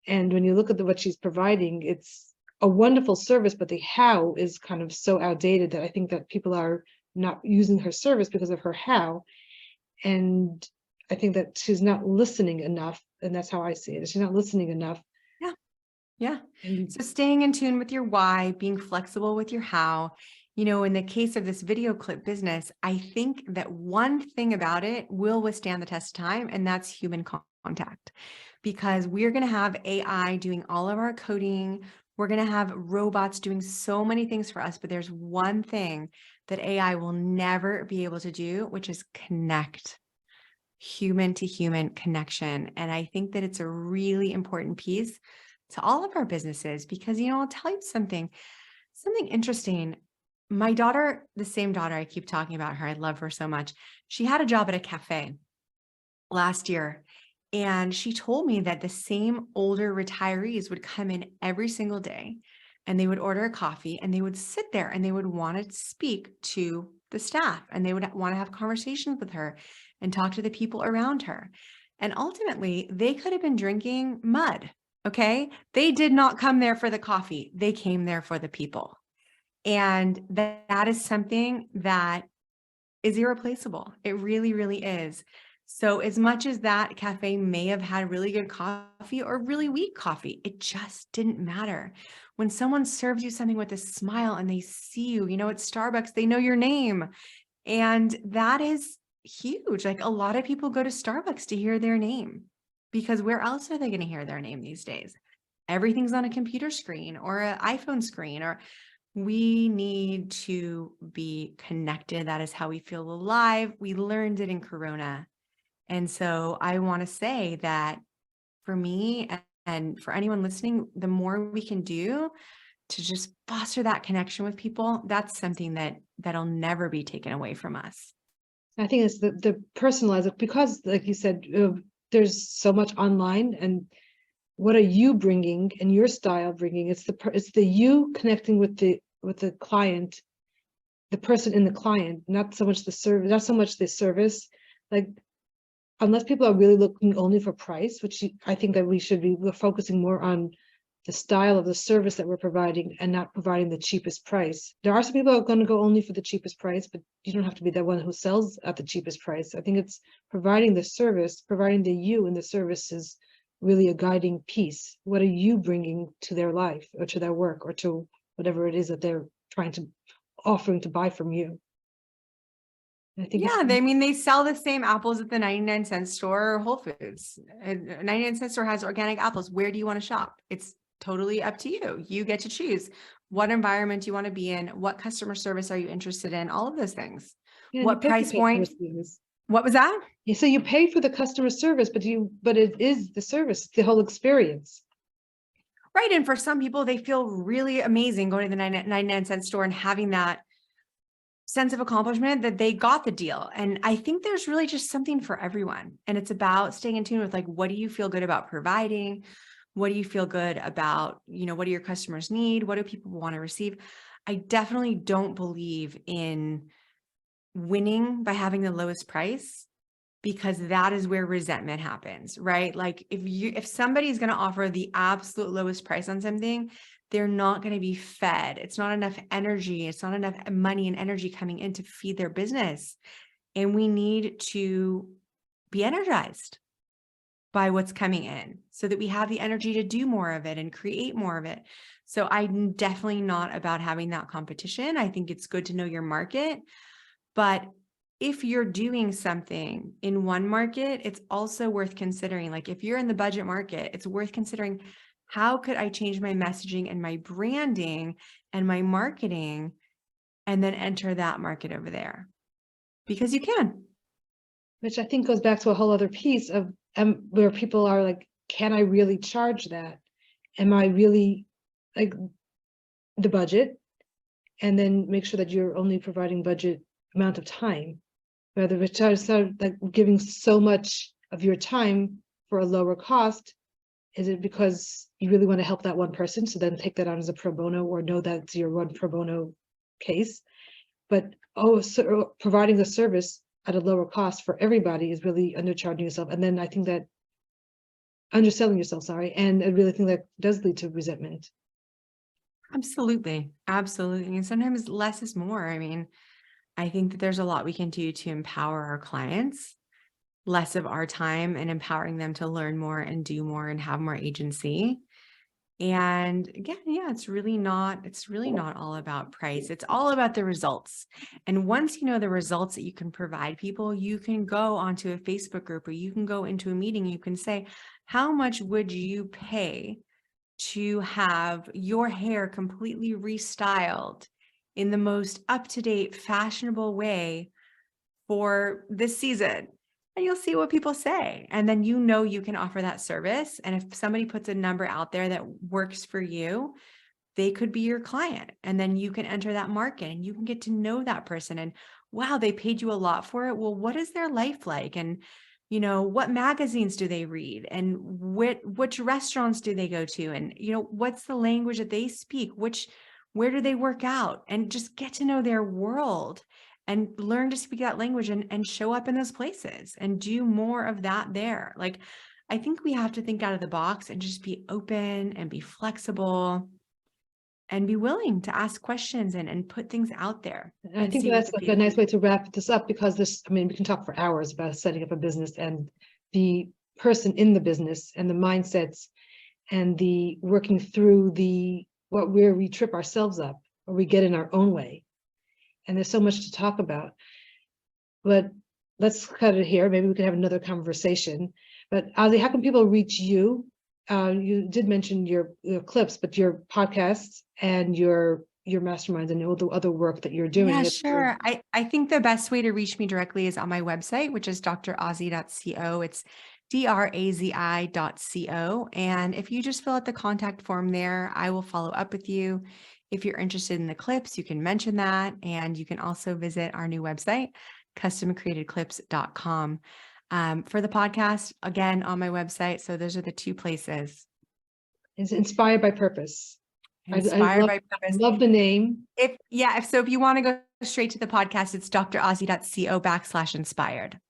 And when you look at what she's providing, it's a wonderful service, but the how is kind of so outdated that I think that people are not using her service because of her how. And I think that she's not listening enough. And that's how I see it. She's not listening enough. Yeah. Yeah. So staying in tune with your why, being flexible with your how. In the case of this video clip business, I think that one thing about it will withstand the test of time, and that's human contact. Because we're going to have AI doing all of our coding. We're going to have robots doing so many things for us, but there's one thing that AI will never be able to do, which is connect. Human to human connection. And I think that it's a really important piece to all of our businesses because, I'll tell you something interesting. My daughter, the same daughter, I keep talking about her. I love her so much. She had a job at a cafe last year. And she told me that the same older retirees would come in every single day and they would order a coffee and they would sit there and they would want to speak to the staff and they would want to have conversations with her and talk to the people around her. And ultimately, they could have been drinking mud. Okay. They did not come there for the coffee. They came there for the people. And that is something that is irreplaceable. It really, really is. So as much as that cafe may have had really good coffee or really weak coffee, it just didn't matter. When someone serves you something with a smile and they see you, at Starbucks, they know your name. And that is huge. Like a lot of people go to Starbucks to hear their name because where else are they going to hear their name these days? Everything's on a computer screen or an iPhone screen, or we need to be connected. That is how we feel alive. We learned it in Corona. And so I want to say that for me and for anyone listening, the more we can do to just foster that connection with people, that's something that'll never be taken away from us. I think it's the personalized, because like you said, there's so much online and what are you bringing and your style bringing? It's the you connecting with the client, the person in the client, not so much the service, not so much the service. Like, unless people are really looking only for price, which I think that we're focusing more on the style of the service that we're providing and not providing the cheapest price. There are some people who are going to go only for the cheapest price, but you don't have to be that one who sells at the cheapest price. I think it's providing the service, providing the you in the service is really a guiding piece. What are you bringing to their life or to their work or to whatever it is that they're offering to buy from you? I think Yeah, they sell the same apples at the 99-cent store or Whole Foods. A 99-cent store has organic apples. Where do you want to shop? It's totally up to you. You get to choose what environment you want to be in, what customer service are you interested in, all of those things. What price point? What was that? Yeah, so you pay for the customer service, but it is the service, the whole experience. Right. And for some people, they feel really amazing going to the 99-cent store and having that sense of accomplishment that they got the deal. And I think there's really just something for everyone. And it's about staying in tune with, like, what do you feel good about providing? What do you feel good about? What do your customers need? What do people want to receive? I definitely don't believe in winning by having the lowest price, because that is where resentment happens, right? Like, if somebody's going to offer the absolute lowest price on something, they're not going to be fed. It's not enough energy. It's not enough money and energy coming in to feed their business. And we need to be energized by what's coming in so that we have the energy to do more of it and create more of it. So I'm definitely not about having that competition. I think it's good to know your market, but if you're doing something in one market, it's also worth considering. Like, if you're in the budget market, it's worth considering, how could I change my messaging and my branding and my marketing and then enter that market over there? Because you can. Which I think goes back to a whole other piece of where people are like, can I really charge that? Am I really like the budget? And then make sure that you're only providing budget amount of time. Whether it's like giving so much of your time for a lower cost, is it because you really want to help that one person? So then take that on as a pro bono, or know that's your one pro bono case. But so providing the service at a lower cost for everybody is really undercharging yourself. And then I think that underselling yourself, and I really think that does lead to resentment. Absolutely. Absolutely. And sometimes less is more. I think that there's a lot we can do to empower our clients, less of our time, and empowering them to learn more and do more and have more agency. And again, yeah, it's really not all about price. It's all about the results. And once you know the results that you can provide people, you can go onto a Facebook group, or you can go into a meeting. You can say, how much would you pay to have your hair completely restyled in the most up-to-date, fashionable way for this season? And you'll see what people say. And then you can offer that service. And if somebody puts a number out there that works for you, they could be your client. And then you can enter that market and you can get to know that person. And wow, they paid you a lot for it. Well, what is their life like? And what magazines do they read? And which restaurants do they go to? And what's the language that they speak? Where do they work out? And just get to know their world and learn to speak that language and show up in those places and do more of that there. Like, I think we have to think out of the box and just be open and be flexible and be willing to ask questions and put things out there. And I think that's like a nice way to wrap this up, because we can talk for hours about setting up a business and the person in the business and the mindsets and the working through where we trip ourselves up or we get in our own way. And there's so much to talk about, but let's cut it here. Maybe we could have another conversation. But Azi, how can people reach you? You did mention your clips, but your podcasts and your masterminds and all the other work that you're doing. Yeah, sure. I think the best way to reach me directly is on my website, which is drazi.co. It's drazi.co. And if you just fill out the contact form there, I will follow up with you. If you're interested in the clips, you can mention that. And you can also visit our new website, customcreatedclips.com. For the podcast, again, on my website. So those are the two places. It's inspired by purpose. Inspired by purpose. Love the name. If you want to go straight to the podcast, it's drazi.co/inspired.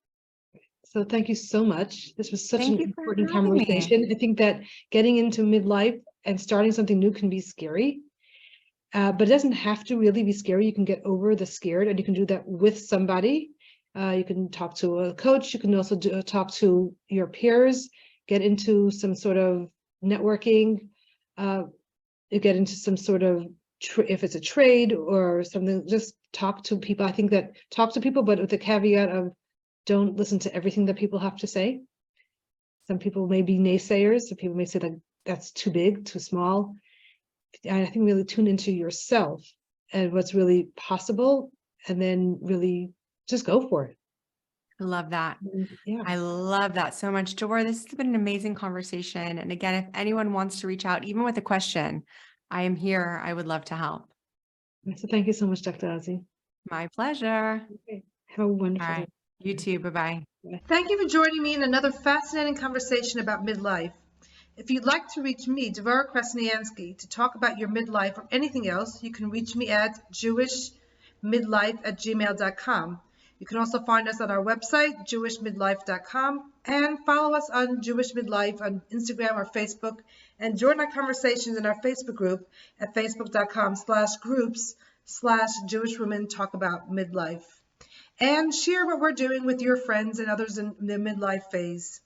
So thank you so much. This was such an important having me. conversation. I think that getting into midlife and starting something new can be scary, but it doesn't have to really be scary. You can get over the scared, and you can do that with somebody. You can talk to a coach. You can also talk to your peers, get into some sort of networking, get into some sort of, if it's a trade or something, just talk to people. I think that talk to people, but with the caveat of don't listen to everything that people have to say. Some people may be naysayers. Some people may say that that's too big, too small. And I think really tune into yourself and what's really possible, and then really just go for it. I love that. Yeah. I love that so much. Devora, this has been an amazing conversation. And again, if anyone wants to reach out, even with a question, I am here. I would love to help. So thank you so much, Dr. Azi. My pleasure. Okay. Have a wonderful day. You too. Bye-bye. Thank you for joining me in another fascinating conversation about midlife. If you'd like to reach me, Devora Krasnianski, to talk about your midlife or anything else, you can reach me at jewishmidlife@gmail.com. You can also find us at our website, jewishmidlife.com, and follow us on Jewish Midlife on Instagram or Facebook, and join our conversations in our Facebook group at facebook.com/groups/JewishWomenTalkAboutMidlife. And share what we're doing with your friends and others in the midlife phase.